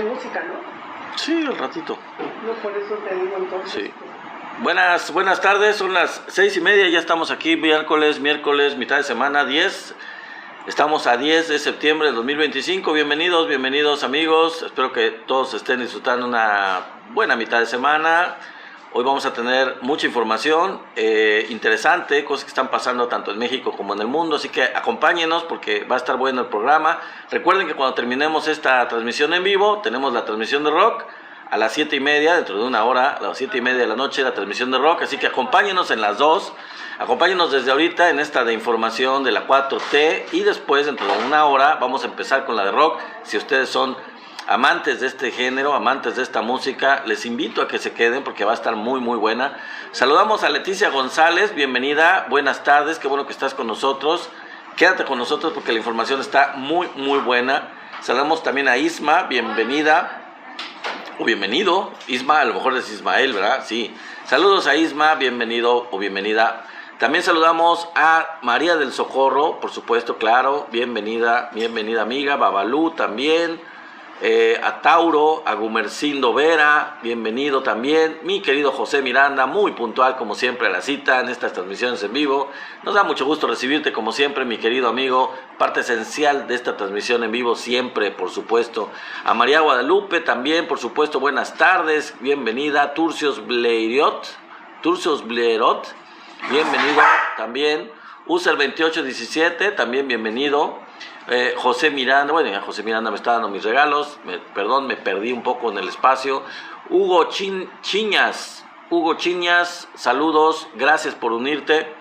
música, ¿no? Sí, al ratito. No, por eso te digo entonces. Sí. Buenas tardes, son las 6:30, ya estamos aquí, miércoles, mitad de semana, 10. Estamos a 10 de septiembre del 2025. Bienvenidos amigos. Espero que todos estén disfrutando una buena mitad de semana. Hoy vamos a tener mucha información interesante, cosas que están pasando tanto en México como en el mundo. Así que acompáñenos porque va a estar bueno el programa. Recuerden que cuando terminemos esta transmisión en vivo, tenemos la transmisión de rock a las 7:30, dentro de una hora, a las 7:30 de la noche, la transmisión de rock. Así que acompáñenos en las dos. Acompáñenos desde ahorita en esta de información de la 4T y después, dentro de una hora, vamos a empezar con la de rock. Si ustedes son amantes de este género, amantes de esta música, les invito a que se queden porque va a estar muy buena. Saludamos a Leticia González, bienvenida, buenas tardes, qué bueno que estás con nosotros. Quédate con nosotros porque la información está muy buena. Saludamos también a Isma, bienvenida. O bienvenido, Isma, a lo mejor es Ismael, ¿verdad? Sí. Saludos a Isma, bienvenido o bienvenida. También saludamos a María del Socorro, por supuesto, claro, bienvenida amiga, Babalú también, a Tauro, a Gumercindo Vera, bienvenido también, mi querido José Miranda, muy puntual como siempre a la cita en estas transmisiones en vivo. Nos da mucho gusto recibirte como siempre, mi querido amigo, parte esencial de esta transmisión en vivo siempre, por supuesto. A María Guadalupe también, por supuesto, buenas tardes, bienvenida. Turcios Bleirot, bienvenido también. User 2817, también bienvenido. José Miranda, bueno, ya José Miranda me está dando mis regalos, perdón, me perdí un poco en el espacio. Hugo Chiñas, saludos, gracias por unirte,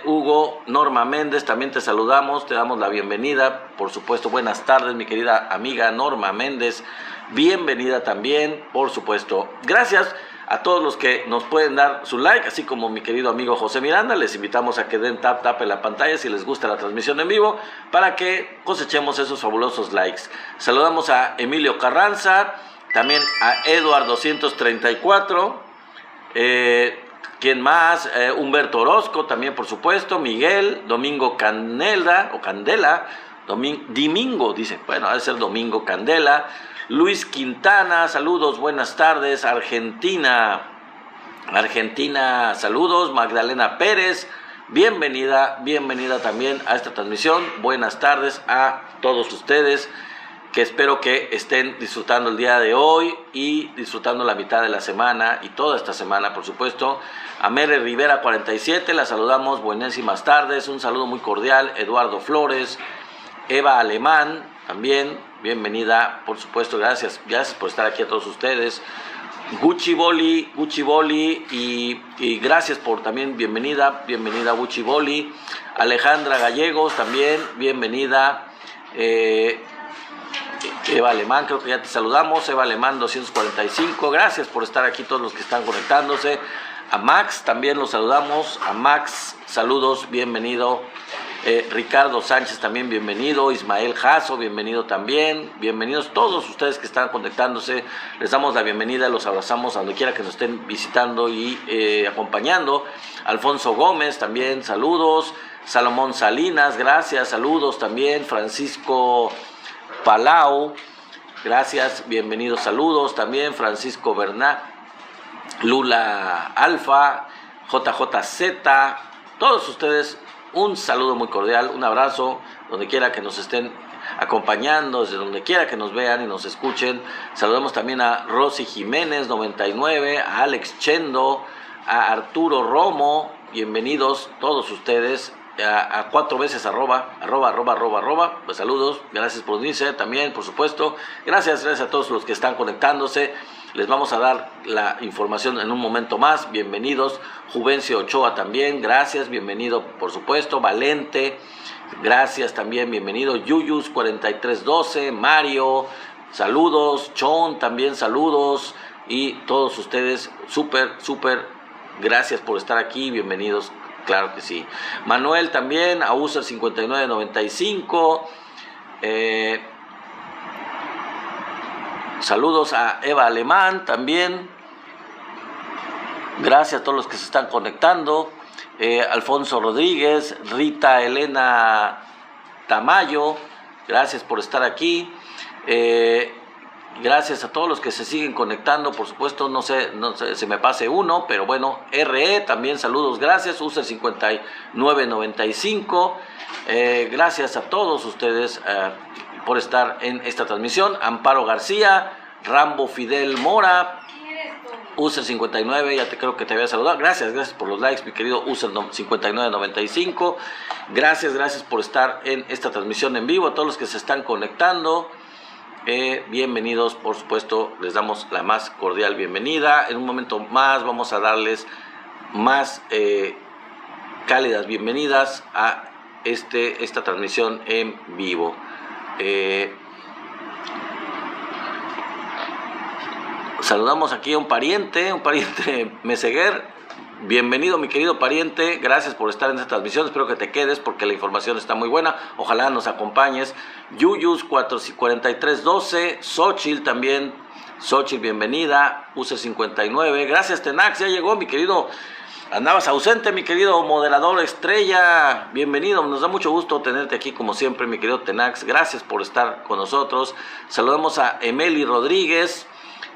Hugo. Norma Méndez, también te saludamos, te damos la bienvenida, por supuesto, buenas tardes, mi querida amiga Norma Méndez, bienvenida también, por supuesto, gracias a todos los que nos pueden dar su like, así como mi querido amigo José Miranda. Les invitamos a que den tap en la pantalla si les gusta la transmisión en vivo, para que cosechemos esos fabulosos likes. Saludamos a Emilio Carranza, también a Eduard 234, ¿quién más? Humberto Orozco, también por supuesto, Miguel, Domingo Candela, Domingo, dice, bueno, ha de ser Domingo Candela, Luis Quintana, saludos, buenas tardes. Argentina, saludos. Magdalena Pérez, bienvenida también a esta transmisión. Buenas tardes a todos ustedes, que espero que estén disfrutando el día de hoy y disfrutando la mitad de la semana y toda esta semana, por supuesto. A Mere Rivera 47, la saludamos, buenísimas tardes. Un saludo muy cordial. Eduardo Flores, Eva Alemán, también bienvenida, por supuesto, gracias por estar aquí a todos ustedes. Gucci Boli y gracias por también, bienvenida Gucci Boli. Alejandra Gallegos también, bienvenida. Eva Alemán, creo que ya te saludamos. Eva Alemán 245, gracias por estar aquí todos los que están conectándose. A Max también los saludamos, a Max, saludos, bienvenido. Ricardo Sánchez también bienvenido, Ismael Jasso bienvenido también, bienvenidos todos ustedes que están conectándose, les damos la bienvenida, los abrazamos a donde quiera que nos estén visitando y acompañando. Alfonso Gómez también, saludos. Salomón Salinas, gracias, saludos también. Francisco Palau, gracias, bienvenidos, saludos también. Francisco Bernal, Lula Alfa, JJZ, todos ustedes, un saludo muy cordial, un abrazo, donde quiera que nos estén acompañando, desde donde quiera que nos vean y nos escuchen. Saludamos también a Rosy Jiménez 99, a Alex Chendo, a Arturo Romo, bienvenidos todos ustedes, a 4 veces arroba, pues saludos, gracias por unirse también, por supuesto, gracias a todos los que están conectándose. Les vamos a dar la información en un momento más. Bienvenidos. Juvencio Ochoa también, gracias, bienvenido por supuesto. Valente, gracias también, bienvenido. Yuyus 4312, Mario, saludos. Chon también, saludos. Y todos ustedes, súper, gracias por estar aquí, bienvenidos, claro que sí. Manuel también, a User 5995, saludos a Eva Alemán también. Gracias a todos los que se están conectando. Alfonso Rodríguez, Rita Elena Tamayo, gracias por estar aquí. Gracias a todos los que se siguen conectando, por supuesto, no sé si me pase uno, pero bueno, RE, también saludos, gracias, User 5995, gracias a todos ustedes por estar en esta transmisión. Amparo García, Rambo Fidel Mora, User 59, ya creo que te había saludado. Gracias por los likes, mi querido User 5995. Gracias por estar en esta transmisión en vivo. A todos los que se están conectando, bienvenidos, por supuesto, les damos la más cordial bienvenida. En un momento más vamos a darles más cálidas bienvenidas a esta transmisión en vivo. Saludamos aquí a un pariente Meseguer. Bienvenido, mi querido pariente, gracias por estar en esta transmisión, espero que te quedes porque la información está muy buena, ojalá nos acompañes. Yuyus 4312, Xochitl también, Xochitl bienvenida, User 59, gracias Tenax, ya llegó mi querido, andabas ausente mi querido moderador estrella, bienvenido, nos da mucho gusto tenerte aquí como siempre mi querido Tenax, gracias por estar con nosotros. Saludamos a Emily Rodríguez.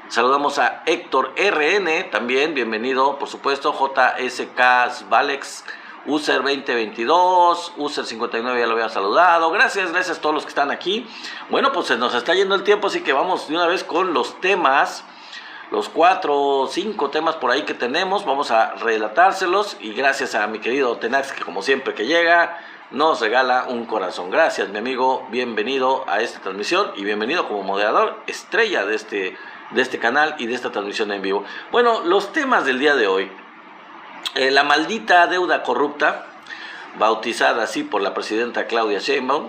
Saludamos a Héctor RN, también, bienvenido, por supuesto, JSK Valex, User 2022, User 59 ya lo había saludado, gracias a todos los que están aquí. Bueno, pues se nos está yendo el tiempo, así que vamos de una vez con los temas, los 4 o 5 temas por ahí que tenemos, vamos a relatárselos y gracias a mi querido Tenax, que como siempre que llega, nos regala un corazón. Gracias, mi amigo, bienvenido a esta transmisión y bienvenido como moderador estrella de este canal y de esta transmisión en vivo. Bueno, los temas del día de hoy. La maldita deuda corrupta, bautizada así por la presidenta Claudia Sheinbaum.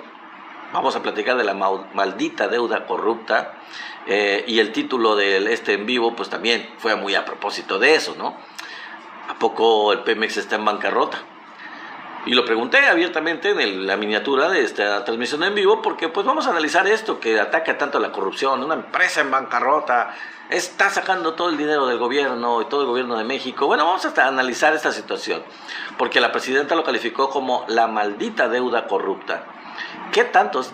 Vamos a platicar de la maldita deuda corrupta. Y el título de en vivo, pues también fue muy a propósito de eso, ¿no? ¿A poco el Pemex está en bancarrota? Y lo pregunté abiertamente en la miniatura de esta transmisión en vivo porque pues vamos a analizar esto que ataca tanto a la corrupción. Una empresa en bancarrota está sacando todo el dinero del gobierno y todo el gobierno de México. Bueno, vamos a analizar esta situación porque la presidenta lo calificó como la maldita deuda corrupta. ¿Qué tanto es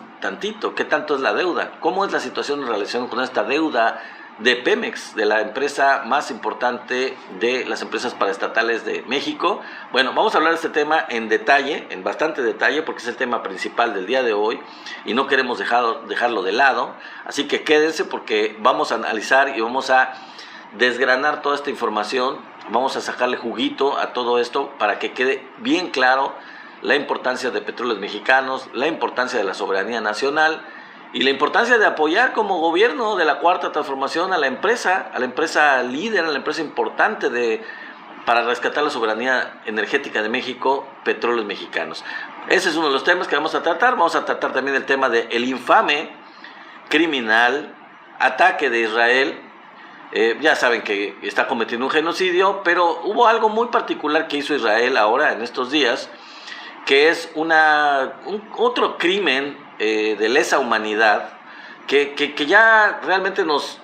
la deuda? ¿Cómo es la situación en relación con esta deuda de Pemex, de la empresa más importante de las empresas paraestatales de México? Bueno, vamos a hablar de este tema en detalle, en bastante detalle, porque es el tema principal del día de hoy y no queremos dejarlo de lado. Así que quédense porque vamos a analizar y vamos a desgranar toda esta información, vamos a sacarle juguito a todo esto para que quede bien claro la importancia de Petróleos Mexicanos, la importancia de la soberanía nacional y la importancia de apoyar como gobierno de la Cuarta Transformación a la empresa líder, a la empresa importante para rescatar la soberanía energética de México, Petróleos Mexicanos. Ese es uno de los temas que vamos a tratar. Vamos a tratar también el tema del infame, criminal, ataque de Israel. Ya saben que está cometiendo un genocidio, pero hubo algo muy particular que hizo Israel ahora en estos días, que es otro crimen de lesa humanidad que ya realmente nos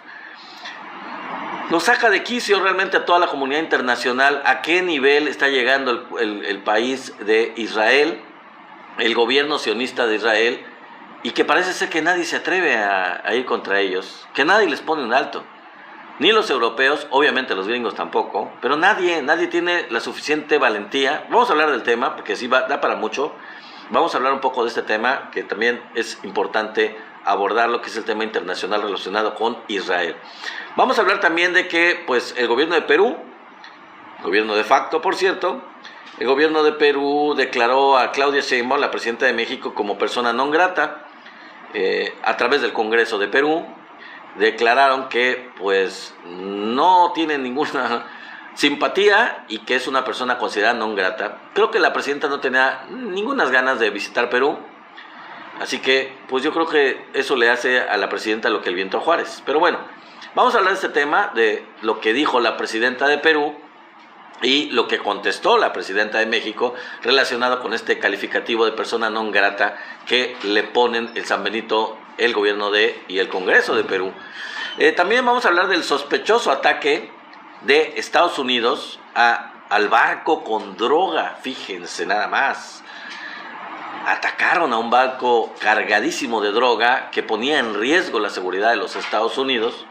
saca de quicio realmente a toda la comunidad internacional a qué nivel está llegando el país de Israel, el gobierno sionista de Israel, y que parece ser que nadie se atreve a ir contra ellos, que nadie les pone un alto, ni los europeos, obviamente los gringos tampoco, pero nadie tiene la suficiente valentía. Vamos a hablar del tema porque sí da para mucho. Vamos a hablar un poco de este tema que también es importante abordar, lo que es el tema internacional relacionado con Israel. Vamos a hablar también de que pues el gobierno de Perú, gobierno de facto por cierto, el gobierno de Perú declaró a Claudia Sheinbaum, la presidenta de México, como persona non grata. A través del Congreso de Perú declararon que pues no tiene ninguna simpatía y que es una persona considerada non grata. Creo que la presidenta no tenía ninguna ganas de visitar Perú, así que pues yo creo que eso le hace a la presidenta lo que el viento a Juárez. Pero bueno, vamos a hablar de este tema, de lo que dijo la presidenta de Perú y lo que contestó la presidenta de México relacionado con este calificativo de persona non grata que le ponen el San Benito, el gobierno y el Congreso de Perú. También vamos a hablar del sospechoso ataque de Estados Unidos al barco con droga, fíjense nada más. atacaron a un barco cargadísimo de droga que ponía en riesgo la seguridad de los Estados Unidos.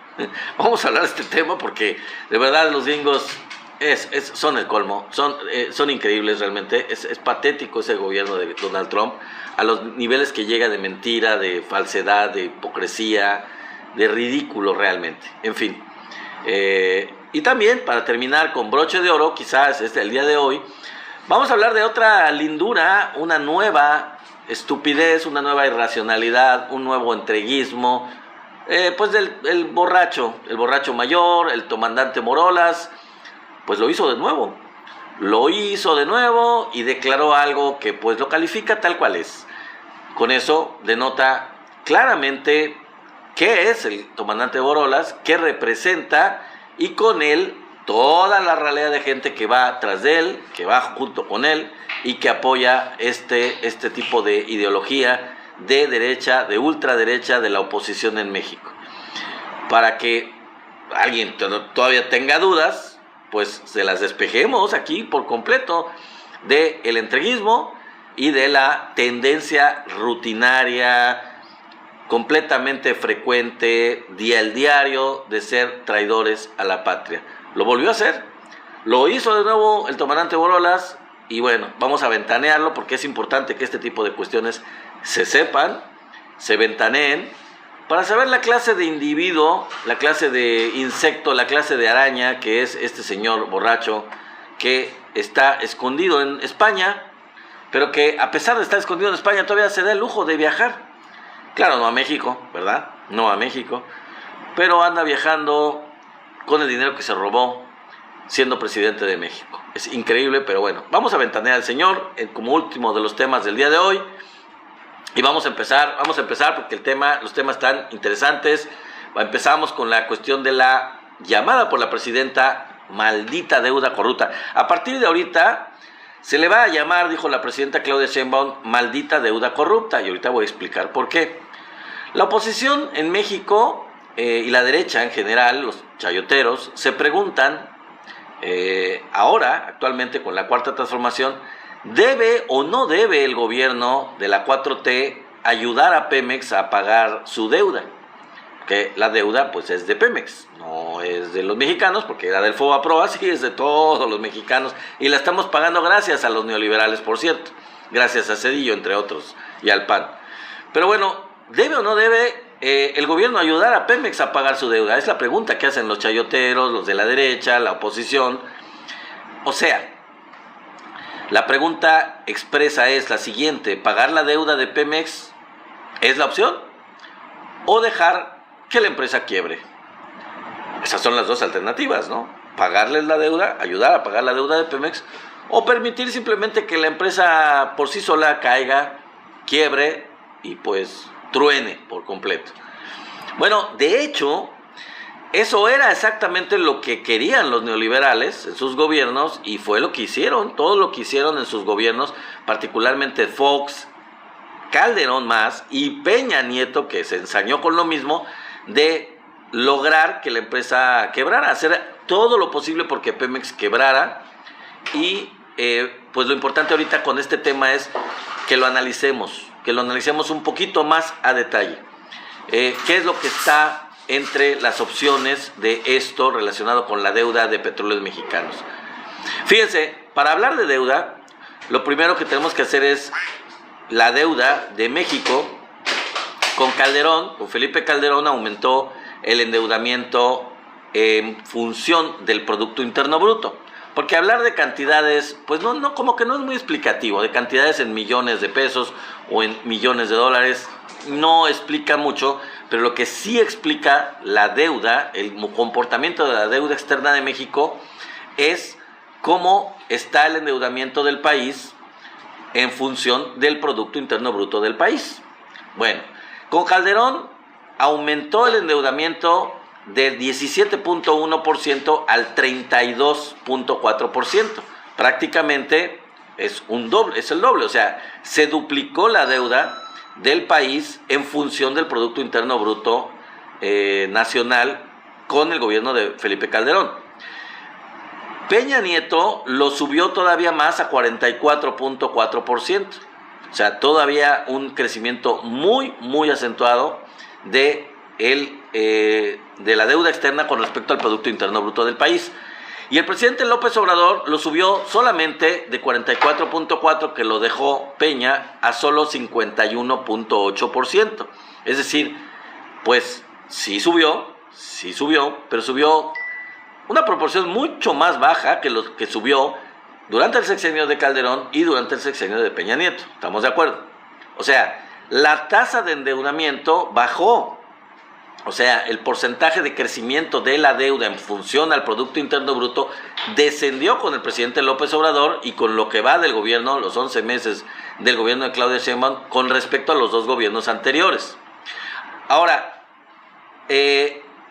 Vamos a hablar de este tema porque de verdad los gringos son el colmo, son increíbles realmente. Es patético ese gobierno de Donald Trump, a los niveles que llega de mentira, de falsedad, de hipocresía, de ridículo realmente. En fin, y también para terminar con broche de oro, quizás el día de hoy, vamos a hablar de otra lindura, una nueva estupidez, una nueva irracionalidad, un nuevo entreguismo, pues el borracho mayor, el comandante Morolas, pues lo hizo de nuevo y declaró algo que pues lo califica tal cual es. Con eso denota claramente qué es el comandante Morolas, qué representa, y con él toda la ralea de gente que va tras de él, que va junto con él y que apoya este tipo de ideología de derecha, de ultraderecha, de la oposición en México. Para que alguien todavía tenga dudas, pues se las despejemos aquí por completo del entreguismo y de la tendencia rutinaria, completamente frecuente, diario, de ser traidores a la patria. Lo volvió a hacer, lo hizo de nuevo el comandante Morolas, y bueno, vamos a ventanearlo porque es importante que este tipo de cuestiones se sepan, se ventaneen, para saber la clase de individuo, la clase de insecto, la clase de araña que es este señor borracho que está escondido en España, pero que a pesar de estar escondido en España todavía se da el lujo de viajar. Claro, no a México, ¿verdad? No a México, pero anda viajando con el dinero que se robó siendo presidente de México. Es increíble, pero bueno, vamos a ventanear al señor como último de los temas del día de hoy. Y vamos a empezar porque los temas están interesantes. Empezamos con la cuestión de la llamada por la presidenta maldita deuda corrupta. A partir de ahorita se le va a llamar, dijo la presidenta Claudia Sheinbaum, maldita deuda corrupta, y ahorita voy a explicar por qué. La oposición en México y la derecha en general, los chayoteros, se preguntan ahora, actualmente con la Cuarta Transformación, ¿debe o no debe el gobierno de la 4T ayudar a Pemex a pagar su deuda? Que la deuda pues es de Pemex, no es de los mexicanos, porque la del FOBAPROA sí es de todos los mexicanos, y la estamos pagando gracias a los neoliberales, por cierto, gracias a Zedillo, entre otros, y al PAN. Pero bueno, ¿debe o no debe el gobierno ayudar a Pemex a pagar su deuda? Es la pregunta que hacen los chayoteros, los de la derecha, la oposición. O sea, la pregunta expresa es la siguiente: ¿pagar la deuda de Pemex es la opción? ¿O dejar que la empresa quiebre? Esas son las dos alternativas, ¿no? Pagarles la deuda, ayudar a pagar la deuda de Pemex, o permitir simplemente que la empresa por sí sola caiga, quiebre y pues truene por completo. Bueno, de hecho, eso era exactamente lo que querían los neoliberales en sus gobiernos, y fue lo que hicieron, todo lo que hicieron en sus gobiernos, particularmente Fox, Calderón más, y Peña Nieto, que se ensañó con lo mismo, de lograr que la empresa quebrara, hacer todo lo posible porque Pemex quebrara. Y pues lo importante ahorita con este tema es que lo analicemos un poquito más a detalle. ¿Qué es lo que está entre las opciones de esto relacionado con la deuda de Petróleos Mexicanos? Fíjense, para hablar de deuda, lo primero que tenemos que hacer es la deuda de México con Calderón. Con Felipe Calderón aumentó el endeudamiento en función del Producto Interno Bruto. Porque hablar de cantidades, pues no, como que no es muy explicativo, de cantidades en millones de pesos o en millones de dólares, no explica mucho, pero lo que sí explica la deuda, el comportamiento de la deuda externa de México, es cómo está el endeudamiento del país en función del Producto Interno Bruto del país. Bueno, con Calderón aumentó el endeudamiento del 17.1% al 32.4%. Prácticamente es el doble, o sea, se duplicó la deuda del país en función del Producto Interno Bruto nacional con el gobierno de Felipe Calderón. Peña Nieto lo subió todavía más a 44.4%. O sea, todavía un crecimiento muy, muy acentuado de la deuda externa con respecto al Producto Interno Bruto del país. Y el presidente López Obrador lo subió solamente de 44.4%, que lo dejó Peña, a solo 51.8%. Es decir, pues sí subió, pero subió una proporción mucho más baja que lo que subió durante el sexenio de Calderón y durante el sexenio de Peña Nieto. ¿Estamos de acuerdo? O sea, la tasa de endeudamiento bajó. O sea, el porcentaje de crecimiento de la deuda en función al Producto Interno Bruto descendió con el presidente López Obrador y con lo que va del gobierno, los 11 meses del gobierno de Claudia Sheinbaum, con respecto a los dos gobiernos anteriores. Ahora,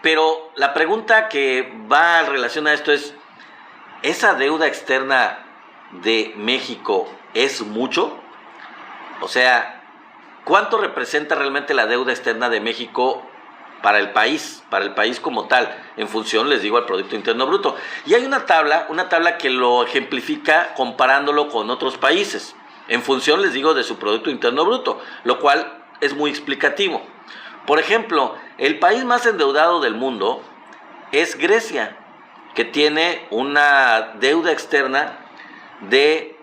pero la pregunta que va en relación a esto es, ¿esa deuda externa de México es mucho? O sea, ¿cuánto representa realmente la deuda externa de México para el país como tal, en función, les digo, al Producto Interno Bruto? Y hay una tabla que lo ejemplifica comparándolo con otros países, en función, les digo, de su Producto Interno Bruto, lo cual es muy explicativo. Por ejemplo, el país más endeudado del mundo es Grecia, que tiene una deuda externa de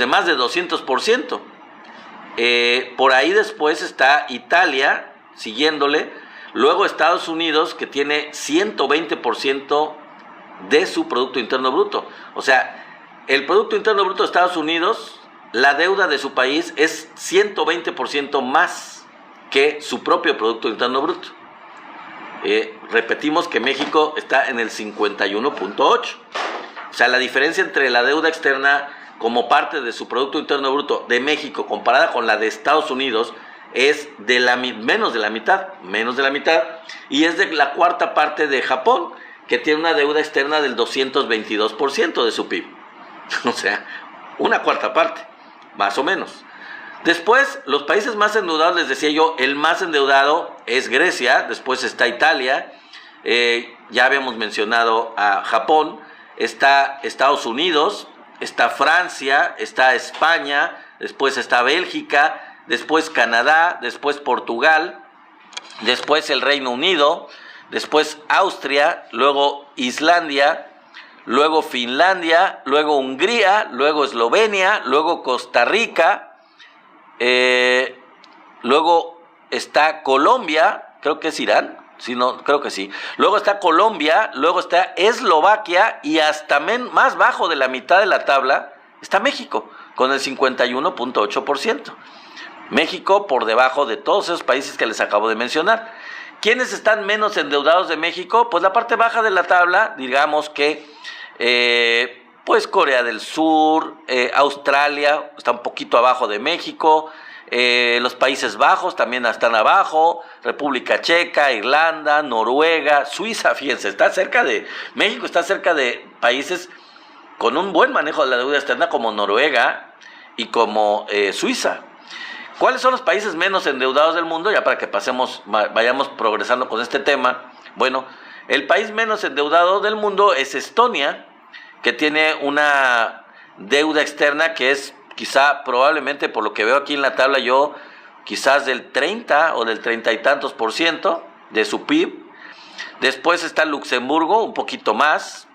más de 200%. Por ahí después está Italia, siguiéndole, luego Estados Unidos, que tiene 120% de su Producto Interno Bruto. O sea, el Producto Interno Bruto de Estados Unidos, la deuda de su país es 120% más que su propio Producto Interno Bruto. Repetimos que México está en el 51.8. O sea, la diferencia entre la deuda externa como parte de su Producto Interno Bruto de México comparada con la de Estados Unidos es menos de la mitad, y es de la cuarta parte de Japón, que tiene una deuda externa del 222% de su PIB. O sea, una cuarta parte, más o menos. Después, los países más endeudados, les decía yo, el más endeudado es Grecia, después está Italia, ya habíamos mencionado a Japón, está Estados Unidos, está Francia, está España, después está Bélgica, después Canadá, después Portugal, después el Reino Unido, después Austria, luego Islandia, luego Finlandia, luego Hungría, luego Eslovenia, luego Costa Rica, luego está Colombia, creo que es Irán, sí, no, creo que sí. Luego está Colombia, luego está Eslovaquia y hasta más bajo de la mitad de la tabla está México, con el 51.8%. México por debajo de todos esos países que les acabo de mencionar. ¿Quiénes están menos endeudados de México? Pues la parte baja de la tabla, digamos que pues Corea del Sur, Australia está un poquito abajo de México, los Países Bajos también están abajo, República Checa, Irlanda, Noruega, Suiza, fíjense, México está cerca de países con un buen manejo de la deuda externa como Noruega y como Suiza. ¿Cuáles son los países menos endeudados del mundo? Ya para que vayamos progresando con este tema. Bueno, el país menos endeudado del mundo es Estonia, que tiene una deuda externa que es quizá, probablemente, por lo que veo aquí en la tabla yo, quizás del 30 o del 30 y tantos % de su PIB. Después está Luxemburgo, un poquito más.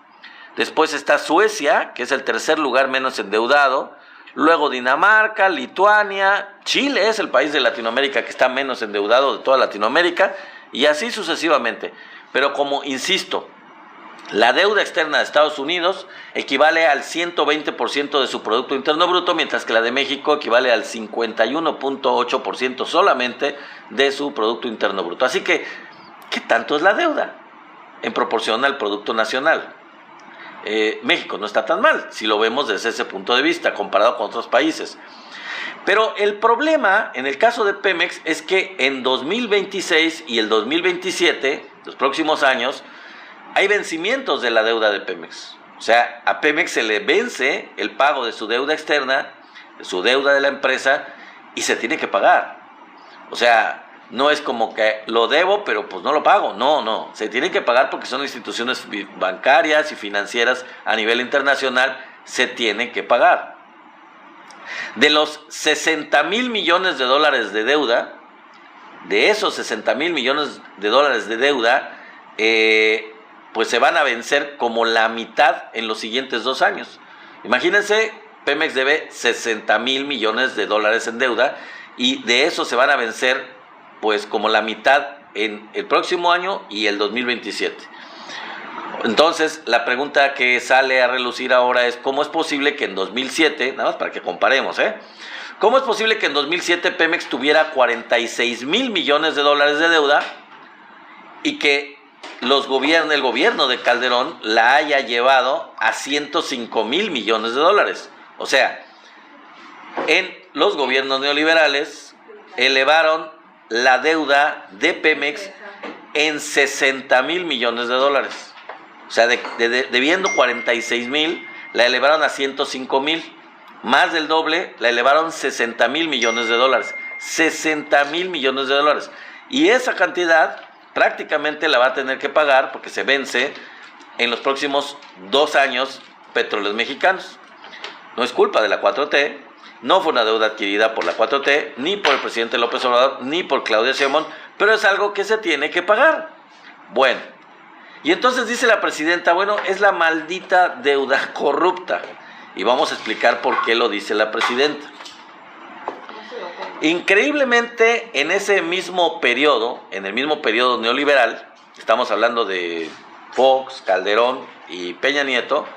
Después está Suecia, que es el tercer lugar menos endeudado. Luego Dinamarca, Lituania, Chile es el país de Latinoamérica que está menos endeudado de toda Latinoamérica, y así sucesivamente. Pero como insisto, la deuda externa de Estados Unidos equivale al 120% de su Producto Interno Bruto, mientras que la de México equivale al 51.8% solamente de su Producto Interno Bruto. Así que, ¿qué tanto es la deuda en proporción al Producto Nacional? México no está tan mal, si lo vemos desde ese punto de vista, comparado con otros países. Pero el problema, en el caso de Pemex, es que en 2026 y el 2027, los próximos años, hay vencimientos de la deuda de Pemex. O sea, a Pemex se le vence el pago de su deuda externa, de su deuda de la empresa, y se tiene que pagar. O sea, no es como que lo debo, pero pues no lo pago. No, se tiene que pagar porque son instituciones bancarias y financieras a nivel internacional, se tienen que pagar. De los 60,000 millones de dólares de deuda, de esos 60,000 millones de dólares de deuda, pues se van a vencer como la mitad en los siguientes 2 años. Imagínense, Pemex debe 60,000 millones de dólares en deuda y de eso se van a vencer pues como la mitad en el próximo año y el 2027. Entonces, la pregunta que sale a relucir ahora es ¿cómo es posible que en 2007, nada más para que comparemos, ¿cómo es posible que en 2007 Pemex tuviera 46,000 millones de dólares de deuda y que el gobierno de Calderón la haya llevado a 105,000 millones de dólares? O sea, en los gobiernos neoliberales elevaron la deuda de Pemex en 60,000 millones de dólares. O sea, debiendo 46,000, la elevaron a 105,000. Más del doble, la elevaron 60,000 millones de dólares. 60,000 millones de dólares. Y esa cantidad prácticamente la va a tener que pagar, porque se vence en los próximos 2 años, Petróleos Mexicanos. No es culpa de la 4T, no fue una deuda adquirida por la 4T, ni por el presidente López Obrador, ni por Claudia Sheinbaum, pero es algo que se tiene que pagar. Bueno, y entonces dice la presidenta, bueno, es la maldita deuda corrupta. Y vamos a explicar por qué lo dice la presidenta. Increíblemente, en ese mismo periodo, en el mismo periodo neoliberal, estamos hablando de Fox, Calderón y Peña Nieto,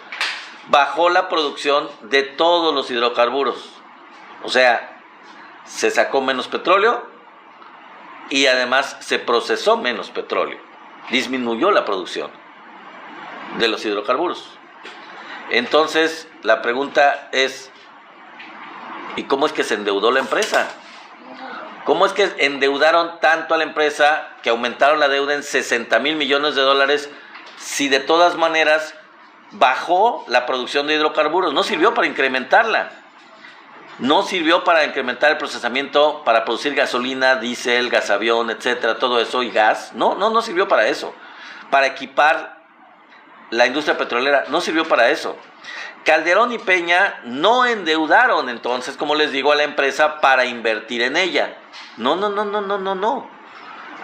bajó la producción de todos los hidrocarburos. O sea, se sacó menos petróleo y además se procesó menos petróleo. Disminuyó la producción de los hidrocarburos. Entonces, la pregunta es, ¿y cómo es que se endeudó la empresa? ¿Cómo es que endeudaron tanto a la empresa que aumentaron la deuda en 60,000 millones de dólares si de todas maneras bajó la producción de hidrocarburos? No sirvió para incrementarla. No sirvió para incrementar el procesamiento, para producir gasolina, diésel, gasavión, etcétera, todo eso, y gas. No sirvió para eso. Para equipar la industria petrolera, no sirvió para eso. Calderón y Peña no endeudaron entonces, como les digo, a la empresa para invertir en ella. No.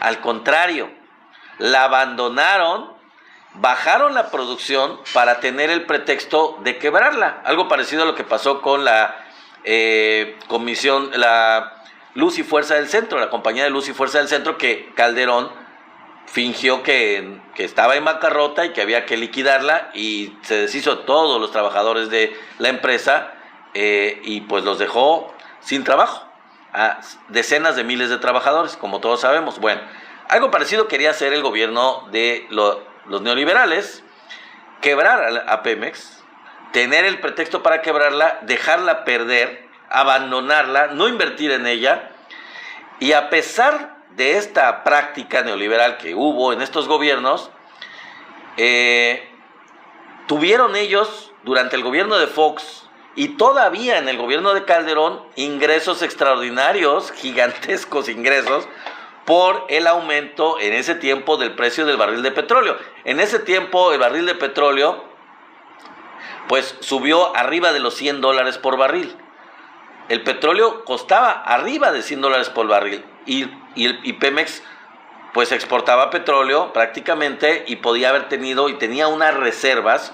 Al contrario, la abandonaron, bajaron la producción para tener el pretexto de quebrarla. Algo parecido a lo que pasó con la comisión, la Luz y Fuerza del Centro, la compañía de Luz y Fuerza del Centro, que Calderón fingió que estaba en bancarrota y que había que liquidarla, y se deshizo de todos los trabajadores de la empresa y pues los dejó sin trabajo a decenas de miles de trabajadores, como todos sabemos. Bueno, algo parecido quería hacer el gobierno de los neoliberales, quebrar a Pemex, tener el pretexto para quebrarla, dejarla perder, abandonarla, no invertir en ella. Y a pesar de esta práctica neoliberal que hubo en estos gobiernos, tuvieron ellos durante el gobierno de Fox y todavía en el gobierno de Calderón ingresos extraordinarios, gigantescos ingresos, por el aumento en ese tiempo del precio del barril de petróleo. En ese tiempo el barril de petróleo pues subió arriba de los $100 por barril. El petróleo costaba arriba de $100 por barril y Pemex pues exportaba petróleo prácticamente y podía haber tenido y tenía unas reservas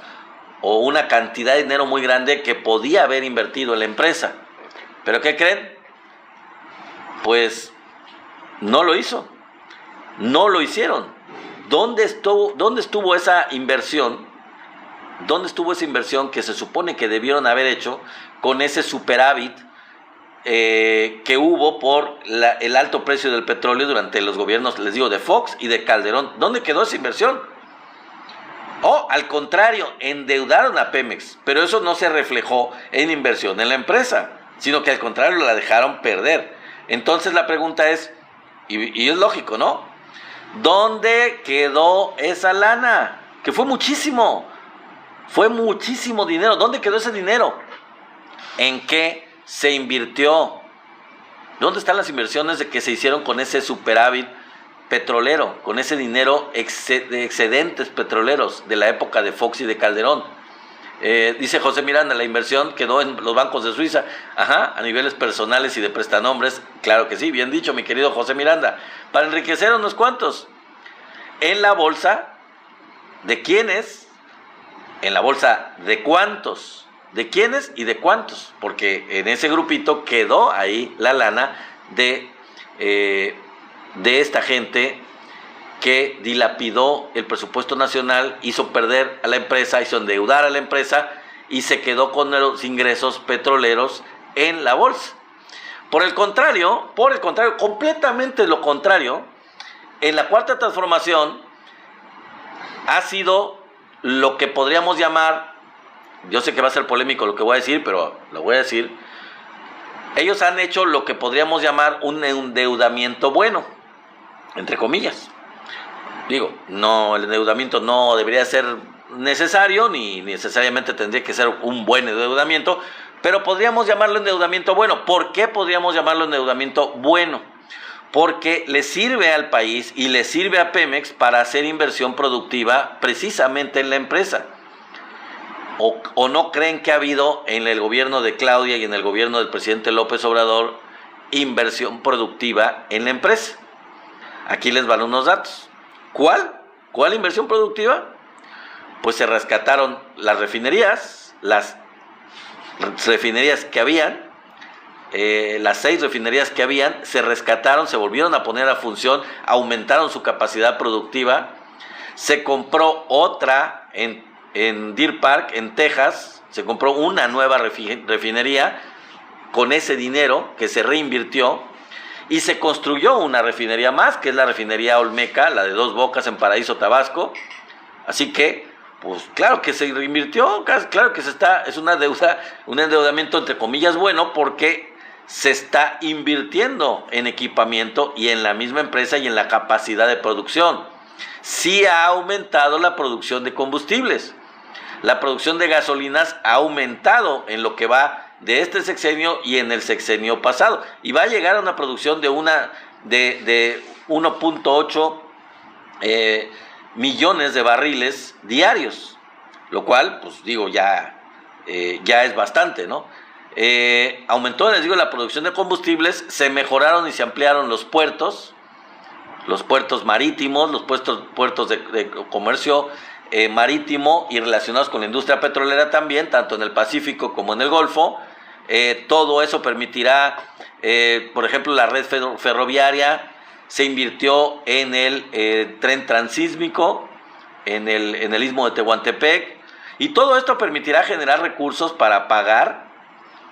o una cantidad de dinero muy grande que podía haber invertido en la empresa. ¿Pero qué creen? Pues no lo hizo. No lo hicieron. ¿Dónde estuvo esa inversión? ¿Dónde estuvo esa inversión que se supone que debieron haber hecho con ese superávit que hubo por el alto precio del petróleo durante los gobiernos, les digo, de Fox y de Calderón? ¿Dónde quedó esa inversión? O, al contrario, endeudaron a Pemex, pero eso no se reflejó en inversión en la empresa, sino que al contrario la dejaron perder. Entonces la pregunta es, y es lógico, ¿no? ¿Dónde quedó esa lana? Que fue muchísimo dinero. ¿Dónde quedó ese dinero? ¿En qué se invirtió? ¿Dónde están las inversiones de que se hicieron con ese superávit petrolero, con ese dinero de excedentes petroleros de la época de Fox y de Calderón? Dice José Miranda, la inversión quedó en los bancos de Suiza. Ajá, a niveles personales y de prestanombres. Claro que sí, bien dicho, mi querido José Miranda. Para enriquecer a unos cuantos. En la bolsa, ¿de quiénes? En la bolsa, ¿de cuántos? ¿De quiénes y de cuántos? Porque en ese grupito quedó ahí la lana de esta gente que dilapidó el presupuesto nacional, hizo perder a la empresa, hizo endeudar a la empresa y se quedó con los ingresos petroleros en la bolsa. Por el contrario, completamente lo contrario, en la cuarta transformación ha sido lo que podríamos llamar, yo sé que va a ser polémico lo que voy a decir, pero lo voy a decir, ellos han hecho lo que podríamos llamar un endeudamiento bueno, entre comillas. Digo, no, el endeudamiento no debería ser necesario, ni necesariamente tendría que ser un buen endeudamiento, pero podríamos llamarlo endeudamiento bueno. ¿Por qué podríamos llamarlo endeudamiento bueno? Porque le sirve al país y le sirve a Pemex para hacer inversión productiva precisamente en la empresa. ¿O no creen que ha habido en el gobierno de Claudia y en el gobierno del presidente López Obrador inversión productiva en la empresa? Aquí les van unos datos. ¿Cuál inversión productiva? Pues se rescataron las refinerías que habían, las 6 refinerías que habían, se rescataron, se volvieron a poner a función, aumentaron su capacidad productiva, se compró otra en Deer Park, en Texas, se compró una nueva refinería con ese dinero que se reinvirtió, y se construyó una refinería más, que es la refinería Olmeca, la de Dos Bocas en Paraíso, Tabasco. Así que, pues claro que se reinvirtió, claro que es una deuda, un endeudamiento entre comillas bueno, porque se está invirtiendo en equipamiento y en la misma empresa y en la capacidad de producción. Sí ha aumentado la producción de combustibles. La producción de gasolinas ha aumentado en lo que va de este sexenio y en el sexenio pasado, y va a llegar a una producción de 1.8 millones de barriles diarios, lo cual, pues digo, ya es bastante, ¿no? Aumentó, les digo, la producción de combustibles, se mejoraron y se ampliaron los puertos marítimos, los puertos de comercio marítimo y relacionados con la industria petrolera también, tanto en el Pacífico como en el Golfo. Todo eso permitirá, por ejemplo, la red ferroviaria, se invirtió en el tren transísmico, en el istmo de Tehuantepec, y todo esto permitirá generar recursos para pagar,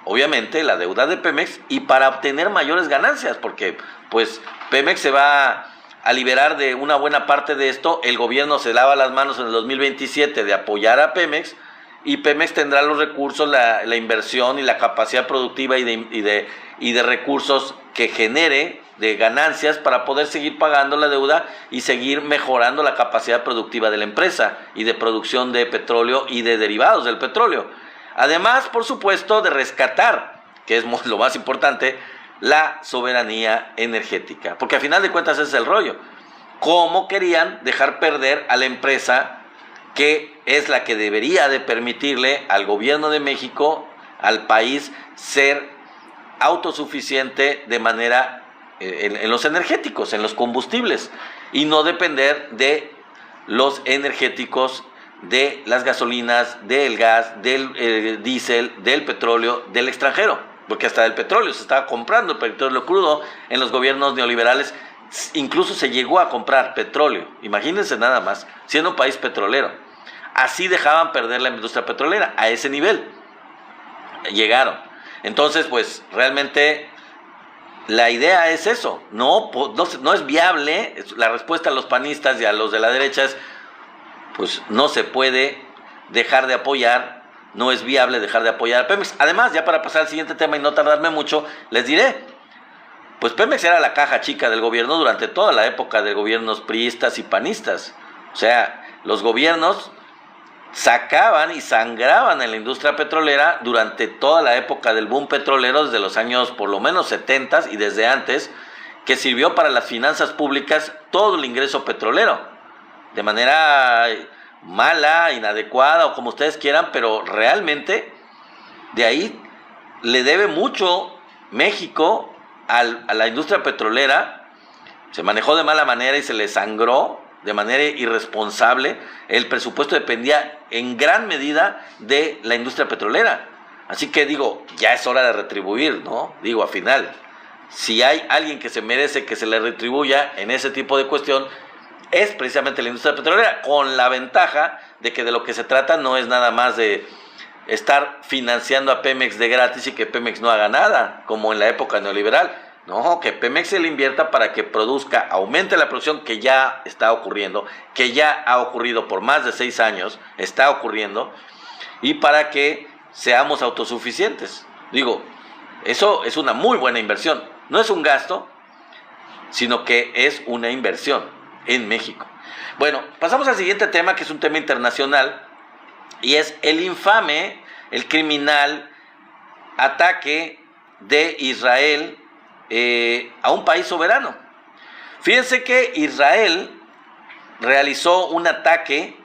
obviamente, la deuda de Pemex y para obtener mayores ganancias, porque pues Pemex se va a liberar de una buena parte de esto. El gobierno se lava las manos en el 2027 de apoyar a Pemex, y Pemex tendrá los recursos, la inversión y la capacidad productiva y de recursos que genere de ganancias para poder seguir pagando la deuda y seguir mejorando la capacidad productiva de la empresa y de producción de petróleo y de derivados del petróleo. Además, por supuesto, de rescatar, que es lo más importante, la soberanía energética, porque a final de cuentas ese es el rollo. ¿Cómo querían dejar perder a la empresa que es la que debería de permitirle al gobierno de México, al país, ser autosuficiente de manera en los energéticos, en los combustibles, y no depender de los energéticos, de las gasolinas, del gas, del diésel, del petróleo, del extranjero? Porque hasta del petróleo se estaba comprando, el petróleo crudo en los gobiernos neoliberales. Incluso se llegó a comprar petróleo, imagínense nada más, siendo un país petrolero. Así dejaban perder la industria petrolera, a ese nivel llegaron. Entonces, pues realmente la idea es eso, no es viable. La respuesta a los panistas y a los de la derecha es, pues no se puede dejar de apoyar, no es viable dejar de apoyar a Pemex. Además, ya para pasar al siguiente tema y no tardarme mucho, les diré, pues Pemex era la caja chica del gobierno durante toda la época de gobiernos priistas y panistas. O sea, los gobiernos sacaban y sangraban en la industria petrolera durante toda la época del boom petrolero, desde los años por lo menos 70 y desde antes, que sirvió para las finanzas públicas todo el ingreso petrolero, de manera mala, inadecuada o como ustedes quieran, pero realmente de ahí le debe mucho México a la industria petrolera. Se manejó de mala manera y se le sangró de manera irresponsable. El presupuesto dependía en gran medida de la industria petrolera. Así que digo, ya es hora de retribuir, ¿no? Digo, al final, si hay alguien que se merece que se le retribuya en ese tipo de cuestión, es precisamente la industria petrolera, con la ventaja de que de lo que se trata no es nada más de estar financiando a Pemex de gratis y que Pemex no haga nada, como en la época neoliberal. No, que Pemex se le invierta para que produzca, aumente la producción, que ya está ocurriendo, que ya ha ocurrido por más de 6 años, está ocurriendo, y para que seamos autosuficientes. Digo, eso es una muy buena inversión. No es un gasto, sino que es una inversión en México. Bueno, pasamos al siguiente tema, que es un tema internacional, y es el infame, el criminal ataque de Israel a un país soberano. Fíjense que Israel realizó un ataque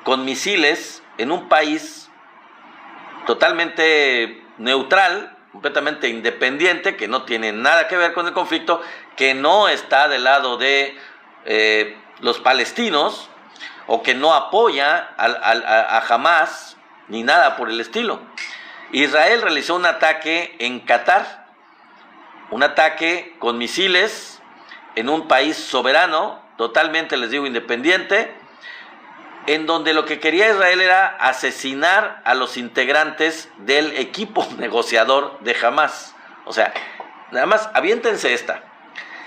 con misiles en un país totalmente neutral, completamente independiente, que no tiene nada que ver con el conflicto, que no está del lado de los palestinos, o que no apoya a Hamás, ni nada por el estilo. Israel realizó un ataque en Qatar, un ataque con misiles en un país soberano, totalmente, les digo, independiente, en donde lo que quería Israel era asesinar a los integrantes del equipo negociador de Hamás. O sea, nada más, aviéntense esta.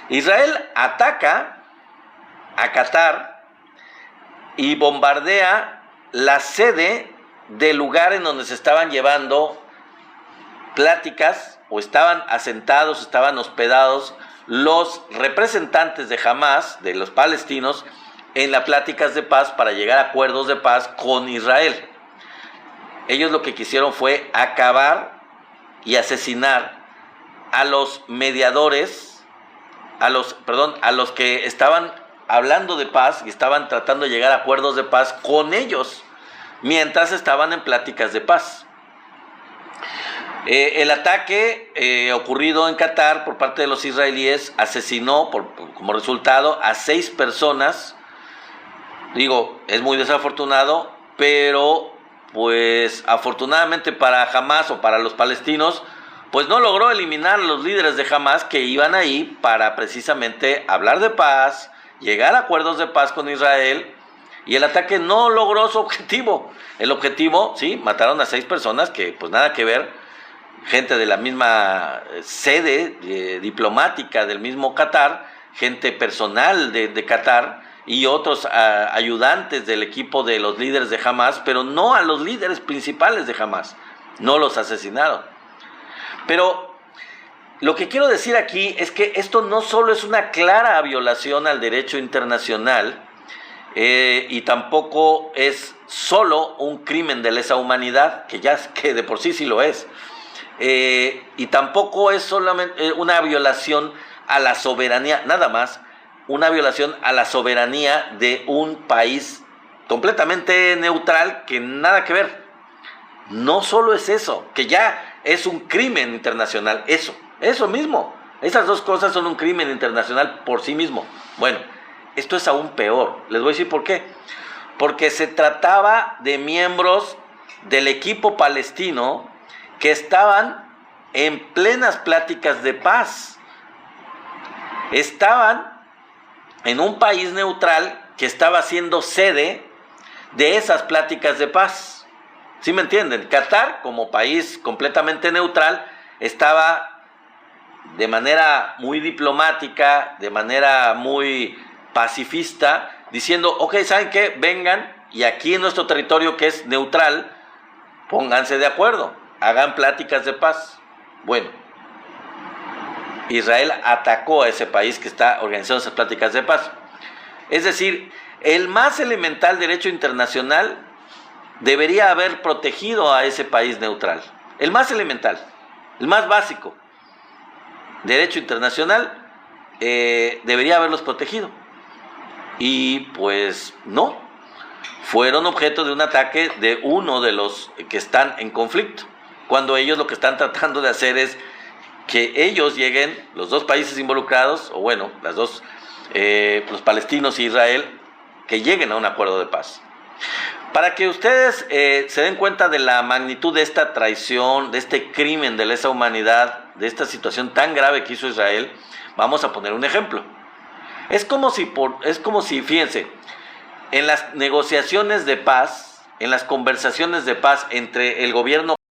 Israel ataca a Qatar y bombardea la sede del lugar en donde se estaban llevando pláticas, o estaban asentados, estaban hospedados los representantes de Hamás, de los palestinos, en las pláticas de paz para llegar a acuerdos de paz con Israel. Ellos lo que quisieron fue acabar y asesinar a los mediadores, a los que estaban hablando de paz y estaban tratando de llegar a acuerdos de paz con ellos, mientras estaban en pláticas de paz. El ataque ocurrido en Qatar por parte de los israelíes asesinó como resultado a 6 personas. Digo, es muy desafortunado, pero pues afortunadamente para Hamás o para los palestinos, pues no logró eliminar a los líderes de Hamás que iban ahí para precisamente hablar de paz, llegar a acuerdos de paz con Israel, y el ataque no logró su objetivo. El objetivo, sí, mataron a 6 personas que pues nada que ver, gente de la misma sede diplomática del mismo Qatar, gente personal de Qatar, y otros ayudantes del equipo de los líderes de Hamás, pero no a los líderes principales de Hamás. No los asesinaron. Pero lo que quiero decir aquí es que esto no solo es una clara violación al derecho internacional, y tampoco es solo un crimen de lesa humanidad, que de por sí lo es, y tampoco es solamente una violación a la soberanía, nada más, una violación a la soberanía de un país completamente neutral, que nada que ver. No solo es eso, que ya es un crimen internacional, eso mismo, esas dos cosas son un crimen internacional por sí mismo. Bueno, esto es aún peor, les voy a decir por qué. Porque se trataba de miembros del equipo palestino que estaban en plenas pláticas de paz. Estaban en un país neutral que estaba siendo sede de esas pláticas de paz. ¿Sí me entienden? Qatar, como país completamente neutral, estaba de manera muy diplomática, de manera muy pacifista, diciendo, ok, ¿saben qué? Vengan, y aquí en nuestro territorio, que es neutral, pónganse de acuerdo, hagan pláticas de paz. Bueno, Israel atacó a ese país que está organizando esas pláticas de paz. Es decir, el más elemental derecho internacional debería haber protegido a ese país neutral. El más elemental, el más básico derecho internacional debería haberlos protegido. Y pues no. fueron objeto de un ataque de uno de los que están en conflicto, cuando ellos lo que están tratando de hacer es que ellos lleguen, los dos países involucrados, o bueno, los palestinos y Israel, que lleguen a un acuerdo de paz. Para que ustedes se den cuenta de la magnitud de esta traición, de este crimen de lesa humanidad, de esta situación tan grave que hizo Israel, vamos a poner un ejemplo. Es como si, fíjense, en las negociaciones de paz, en las conversaciones de paz entre el gobierno